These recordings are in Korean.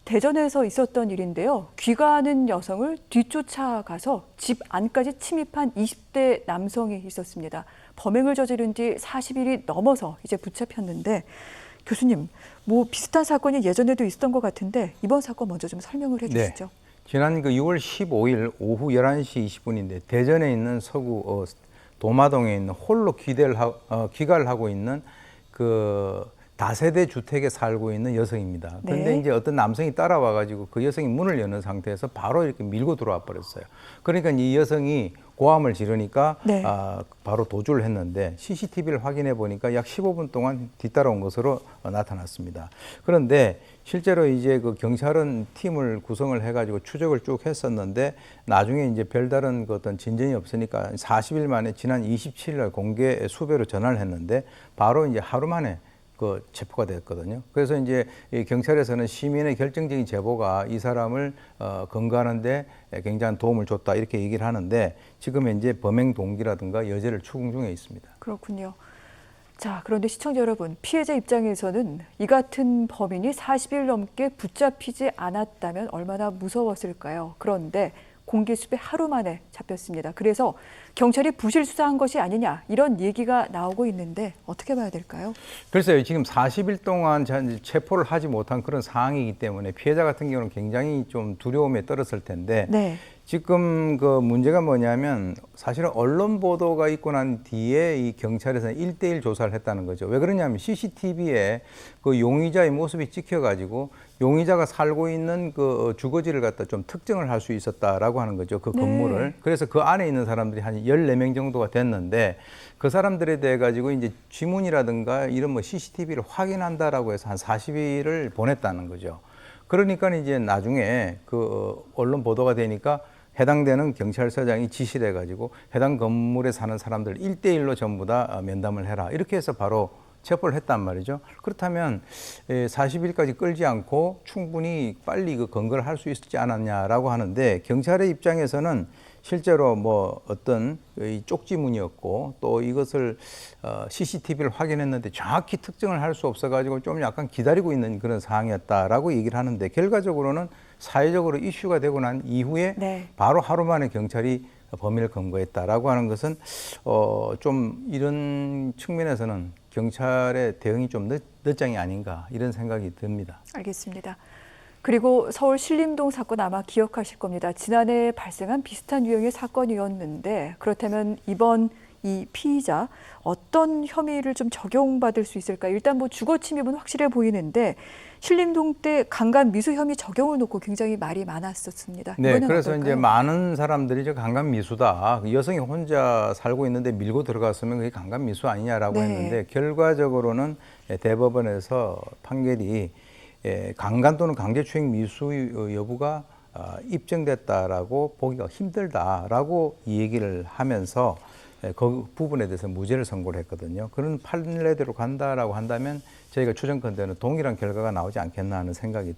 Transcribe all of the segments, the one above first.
대전에서 있었던 일인데요. 귀가하는 여성을 뒤쫓아가서 집 안까지 침입한 20대 남성이 있었습니다. 범행을 저지른 뒤 40일이 넘어서 이제 붙잡혔는데 교수님, 뭐 비슷한 사건이 예전에도 있었던 것 같은데 이번 사건 먼저 좀 설명을 해주시죠. 네. 지난 6월 15일 오후 11시 20분인데 대전에 있는 서구 도마동에 있는 홀로 귀가를 하고 있는 그 다세대 주택에 살고 있는 여성입니다. 그런데 네. 이제 어떤 남성이 따라와 가지고 그 여성이 문을 여는 상태에서 바로 이렇게 밀고 들어와 버렸어요. 그러니까 이 여성이 고함을 지르니까 네. 바로 도주를 했는데 CCTV를 확인해 보니까 약 15분 동안 뒤따라온 것으로 나타났습니다. 그런데 실제로 이제 그 경찰은 팀을 구성을 해가지고 추적을 쭉 했었는데 나중에 이제 별다른 그 어떤 진전이 없으니까 40일 만에 지난 27일 날 공개 수배로 전환을 했는데 바로 이제 하루 만에 그 체포가 됐거든요. 그래서 이제 이 경찰에서는 시민의 결정적인 제보가 이 사람을 검거하는데 굉장한 도움을 줬다 이렇게 얘기를 하는데 지금 현재 범행 동기라든가 여죄를 추궁 중에 있습니다. 그렇군요. 자, 그런데 시청자 여러분, 피해자 입장에서는 이 같은 범인이 40일 넘게 붙잡히지 않았다면 얼마나 무서웠을까요? 그런데 공개 수배 하루 만에 잡혔습니다. 그래서 경찰이 부실 수사한 것이 아니냐 이런 얘기가 나오고 있는데 어떻게 봐야 될까요? 글쎄요, 지금 40일 동안 체포를 하지 못한 그런 상황이기 때문에 피해자 같은 경우는 굉장히 좀 두려움에 떨었을 텐데 네. 지금 그 문제가 뭐냐면 사실은 언론 보도가 있고 난 뒤에 이 경찰에서는 1대1 조사를 했다는 거죠. 왜 그러냐면 CCTV에 그 용의자의 모습이 찍혀가지고 용의자가 살고 있는 그 주거지를 갖다 좀 특정을 할 수 있었다라고 하는 거죠. 그 건물을. 네. 그래서 그 안에 있는 사람들이 한 14명 정도가 됐는데 그 사람들에 대해 가지고 이제 지문이라든가 이런 뭐 CCTV를 확인한다라고 해서 한 40일을 보냈다는 거죠. 그러니까 이제 나중에 그 언론 보도가 되니까 해당되는 경찰서장이 지시를 해가지고 해당 건물에 사는 사람들 1대1로 전부 다 면담을 해라. 이렇게 해서 바로 체포를 했단 말이죠. 그렇다면 40일까지 끌지 않고 충분히 빨리 그 검거를 할 수 있지 않았냐라고 하는데 경찰의 입장에서는 실제로 뭐 어떤 이 쪽지문이었고 또 이것을 CCTV를 확인했는데 정확히 특정을 할 수 없어가지고 좀 약간 기다리고 있는 그런 상황이었다라고 얘기를 하는데 결과적으로는 사회적으로 이슈가 되고 난 이후에 네. 바로 하루 만에 경찰이 범인을 검거했다라고 하는 것은 좀 이런 측면에서는 경찰의 대응이 좀 늦장이 아닌가 이런 생각이 듭니다. 알겠습니다. 그리고 서울 신림동 사건 아마 기억하실 겁니다. 지난해 발생한 비슷한 유형의 사건이었는데 그렇다면 이번 이 피의자 어떤 혐의를 좀 적용받을 수 있을까? 일단 뭐 주거 침입은 확실해 보이는데 신림동 때 강간 미수 혐의 적용을 놓고 굉장히 말이 많았었습니다. 네, 그래서 어떨까요? 이제 많은 사람들이 저 강간 미수다. 여성이 혼자 살고 있는데 밀고 들어갔으면 그게 강간 미수 아니냐라고 네. 했는데 결과적으로는 대법원에서 판결이 강간 또는 강제추행 미수 여부가 입증됐다라고 보기가 힘들다라고 이 얘기를 하면서 그 부분에 대해서 무죄를 선고를 했거든요. 그런 판례대로 간다라고 한다면 저희가 추정컨대는 동일한 결과가 나오지 않겠나 하는 생각이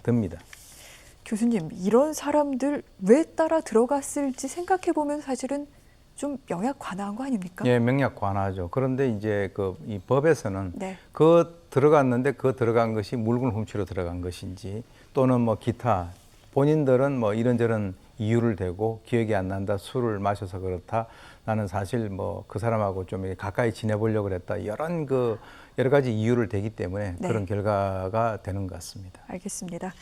듭니다. 교수님, 이런 사람들 왜 따라 들어갔을지 생각해 보면 사실은 좀 명약 관화한 거 아닙니까? 예, 명약 관화죠. 그런데 이제 이 법에서는 네. 들어갔는데 들어간 것이 물건 훔치러 들어간 것인지 또는 뭐 기타 본인들은 뭐 이런저런 이유를 대고 기억이 안 난다, 술을 마셔서 그렇다. 나는 사실 뭐 그 사람하고 좀 가까이 지내보려고 그랬다. 여러 가지 이유를 대기 때문에 네. 그런 결과가 되는 것 같습니다. 알겠습니다.